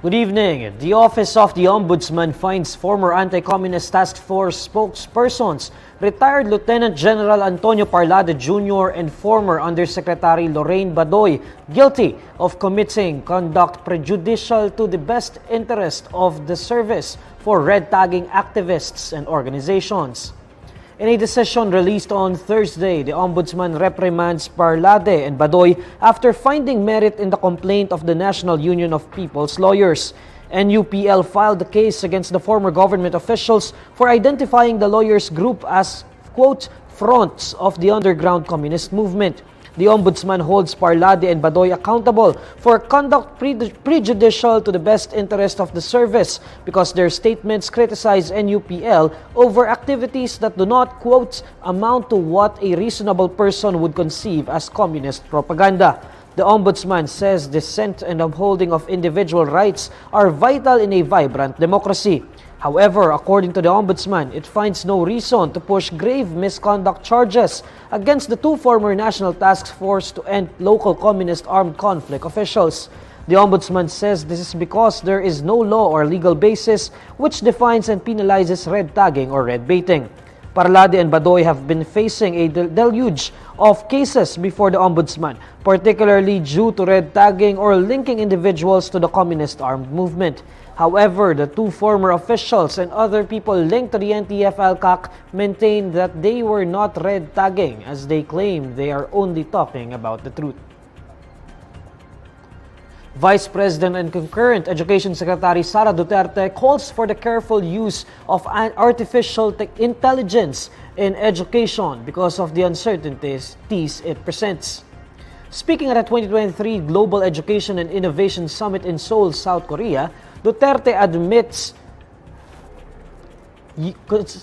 Good evening. The Office of the Ombudsman finds former Anti-Communist Task Force spokespersons, retired Lieutenant General Antonio Parlade Jr. and former Undersecretary Lorraine Badoy guilty of committing conduct prejudicial to the best interest of the service for red-tagging activists and organizations. In a decision released on Thursday, the Ombudsman reprimands Parlade and Badoy after finding merit in the complaint of the National Union of People's Lawyers. NUPL filed the case against the former government officials for identifying the lawyers group as, quote, fronts of the underground communist movement. The Ombudsman holds Parlade and Badoy accountable for conduct prejudicial to the best interest of the service because their statements criticize NUPL over activities that do not, quote, amount to what a reasonable person would conceive as communist propaganda. The Ombudsman says dissent and upholding of individual rights are vital in a vibrant democracy. However, according to the Ombudsman, it finds no reason to push grave misconduct charges against the two former National Task Force to end local communist armed conflict officials. The Ombudsman says this is because there is no law or legal basis which defines and penalizes red tagging or red baiting. Parlade and Badoy have been facing a deluge of cases before the Ombudsman, particularly due to red tagging or linking individuals to the communist armed movement. However, the two former officials and other people linked to the NTF-Elcac maintain that they were not red tagging as they claim they are only talking about the truth. Vice President and concurrent Education Secretary Sara Duterte calls for the careful use of artificial intelligence in education because of the uncertainties it presents. Speaking at a 2023 Global Education and Innovation Summit in Seoul, South Korea, Duterte admits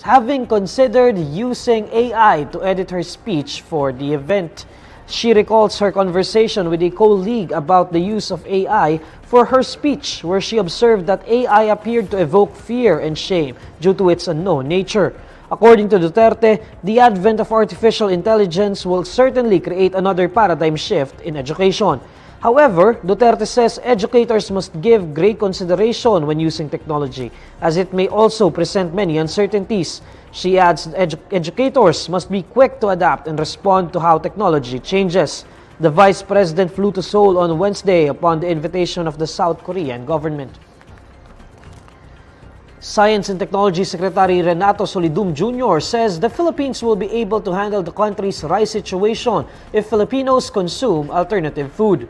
having considered using AI to edit her speech for the event. She recalls her conversation with a colleague about the use of AI for her speech, where she observed that AI appeared to evoke fear and shame due to its unknown nature. According to Duterte, the advent of artificial intelligence will certainly create another paradigm shift in education. However, Duterte says educators must give great consideration when using technology, as it may also present many uncertainties. She adds educators must be quick to adapt and respond to how technology changes. The Vice President flew to Seoul on Wednesday upon the invitation of the South Korean government. Science and Technology Secretary Renato Solidum Jr. says the Philippines will be able to handle the country's rice situation if Filipinos consume alternative food.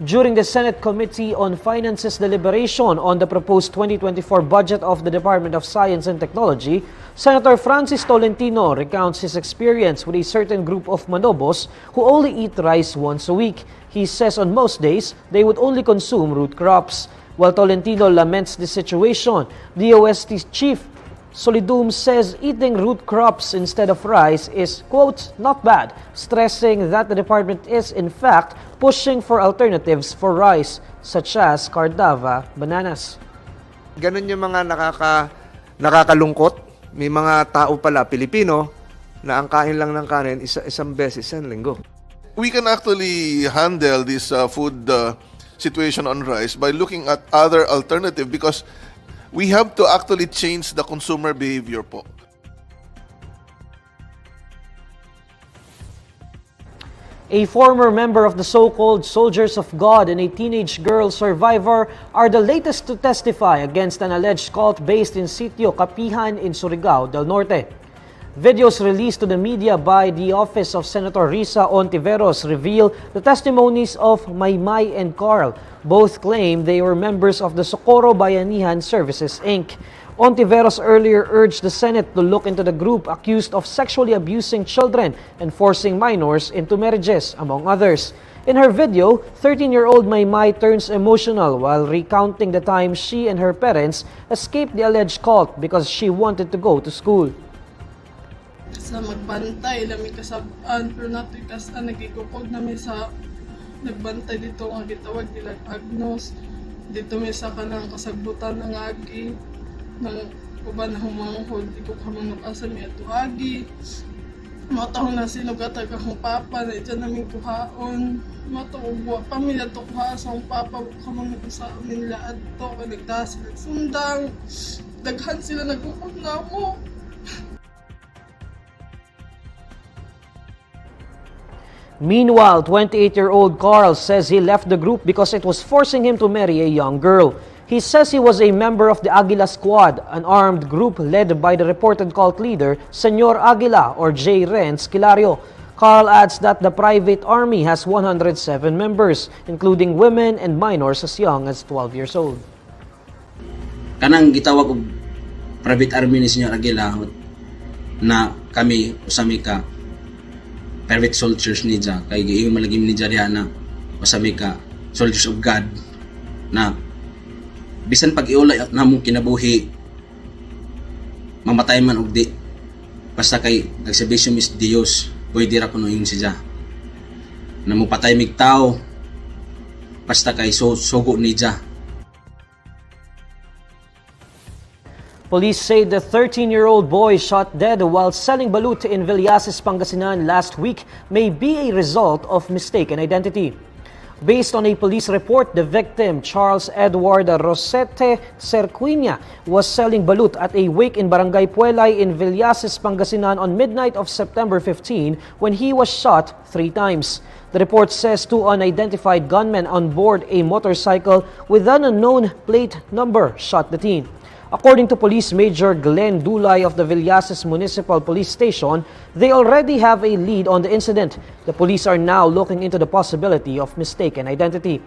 During the Senate Committee on Finance's deliberation on the proposed 2024 budget of the Department of Science and Technology, Senator Francis Tolentino recounts his experience with a certain group of manobos who only eat rice once a week. He says on most days, they would only consume root crops. While Tolentino laments the situation, DOST Chief Solidum says eating root crops instead of rice is, quote, not bad, stressing that the department is, in fact, pushing for alternatives for rice, such as cardava bananas. Ganun yung mga nakakalungkot. May mga tao pala, Pilipino, na ang kain lang ng kanin isang beses isang linggo. We can actually handle this food situation on rice by looking at other alternative because we have to actually change the consumer behavior po. A former member of the so-called Soldiers of God and a teenage girl survivor are the latest to testify against an alleged cult based in Sitio Kapihan in Surigao del Norte. Videos released to the media by the office of Senator Risa Ontiveros reveal the testimonies of Maymay and Carl. Both claim they were members of the Socorro Bayanihan Services, Inc. Ontiveros earlier urged the Senate to look into the group accused of sexually abusing children and forcing minors into marriages, among others. In her video, 13-year-old Maymay turns emotional while recounting the time she and her parents escaped the alleged cult because she wanted to go to school. Sa magbantay, lami kasabaan, pero nato kas nagigukod namin sa nagbantay dito nga gitawag nila Agnos. Dito may sa kanang kasagbutan ng agi ng uban na humangkod, di ko kamang mag-asa may ato agi. Matahong na sinugatag akong papa na dyan namin kuhaon. Matawag pamilya to kuha sa akong papa kamang sa amin lahat to. Kanagdas sila sundang. Daghan sila nagukod na mo. Meanwhile, 28-year-old Carl says he left the group because it was forcing him to marry a young girl. He says he was a member of the Aguila Squad, an armed group led by the reported cult leader, Senor Aguila or J. Renz Kilario. Carl adds that the private army has 107 members, including women and minors as young as 12 years old. Kanang gitawag og private army ni Senyor Aguila na kami usami ka private soldiers ni Jah kay giingon malagim ni Jah diha na usami ka soldiers of God na bisan pag iulay namong kinabuhi mamatay man og di basta kay nagsabisyo mis Dios pwede ra kuno ingon si Jah na mupatay mig tao basta kay sugo ni Jah. Police say the 13-year-old boy shot dead while selling balut in Villases, Pangasinan last week may be a result of mistaken identity. Based on a police report, the victim, Charles Edward Rosete Cerquina, was selling balut at a wake in Barangay Puelay in Villases, Pangasinan on midnight of September 15 when he was shot 3 times. The report says 2 unidentified gunmen on board a motorcycle with an unknown plate number shot the teen. According to Police Major Glenn Dulay of the Villases Municipal Police Station, they already have a lead on the incident. The police are now looking into the possibility of mistaken identity.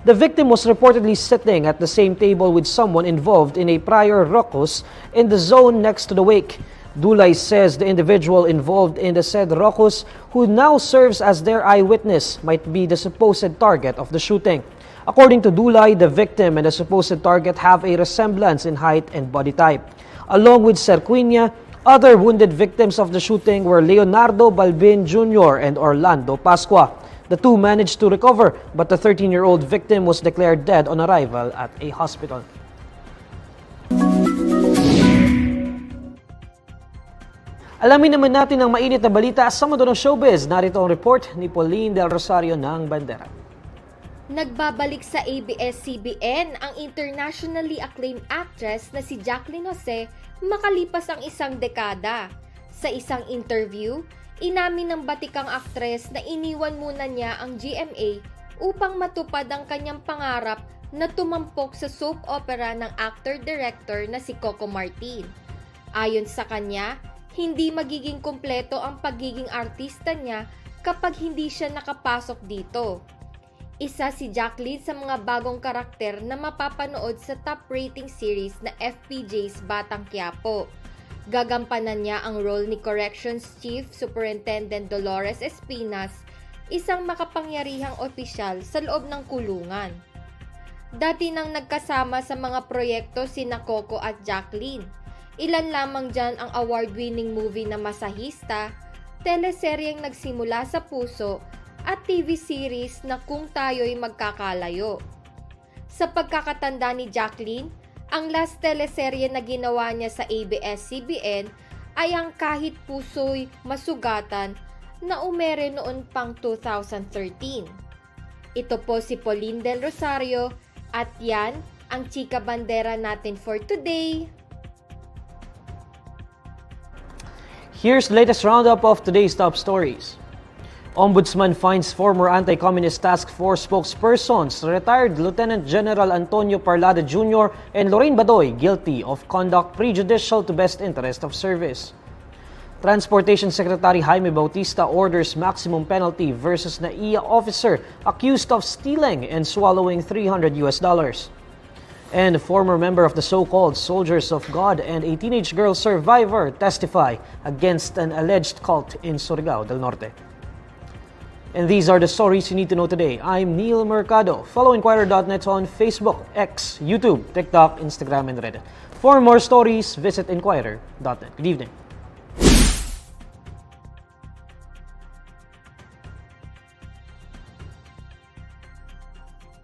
The victim was reportedly sitting at the same table with someone involved in a prior ruckus in the zone next to the wake. Dulay says the individual involved in the said ruckus, who now serves as their eyewitness, might be the supposed target of the shooting. According to Dulay, the victim and the supposed target have a resemblance in height and body type. Along with Cerquina, other wounded victims of the shooting were Leonardo Balbin Jr. and Orlando Pascua. The two managed to recover, but the 13-year-old victim was declared dead on arrival at a hospital. Alamin naman natin ang mainit na balita sa mundo ng showbiz. Narito ang report ni Pauline Del Rosario ng Bandera. Nagbabalik sa ABS-CBN ang internationally acclaimed actress na si Jacqueline Jose makalipas ang 1 dekada. Sa isang interview, inamin ng batikang aktres na iniwan muna niya ang GMA upang matupad ang kanyang pangarap na tumampok sa soap opera ng actor-director na si Coco Martin. Ayon sa kanya, hindi magiging kumpleto ang pagiging artista niya kapag hindi siya nakapasok dito. Isa si Jacqueline sa mga bagong karakter na mapapanood sa top rating series na FPJ's Batang Quiapo. Gagampanan niya ang role ni Corrections Chief Superintendent Dolores Espinas, isang makapangyarihang opisyal sa loob ng kulungan. Dati nang nagkasama sa mga proyekto sina Coco at Jacqueline. Ilan lamang dyan ang award-winning movie na Masahista, teleseryeng Nagsimula sa Puso, at TV series na Kung Tayo'y Magkakalayo. Sa pagkakatanda ni Jacqueline, ang last teleserye na ginawa niya sa ABS-CBN ay ang Kahit Puso'y Masugatan na umere noon pang 2013. Ito po si Pauline Del Rosario at yan ang Chika Bandera natin for today. Here's the latest roundup of today's top stories. Ombudsman finds former anti-communist task force spokespersons, retired Lieutenant General Antonio Parlade Jr. and Lorraine Badoy guilty of conduct prejudicial to best interest of service. Transportation Secretary Jaime Bautista orders maximum penalty versus NAIA officer accused of stealing and swallowing $300. And a former member of the so-called Soldiers of God and a teenage girl survivor testify against an alleged cult in Surigao del Norte. And these are the stories you need to know today. I'm Neil Mercado. Follow INQUIRER.net on Facebook, X, YouTube, TikTok, Instagram, and Reddit. For more stories, visit INQUIRER.net. Good evening.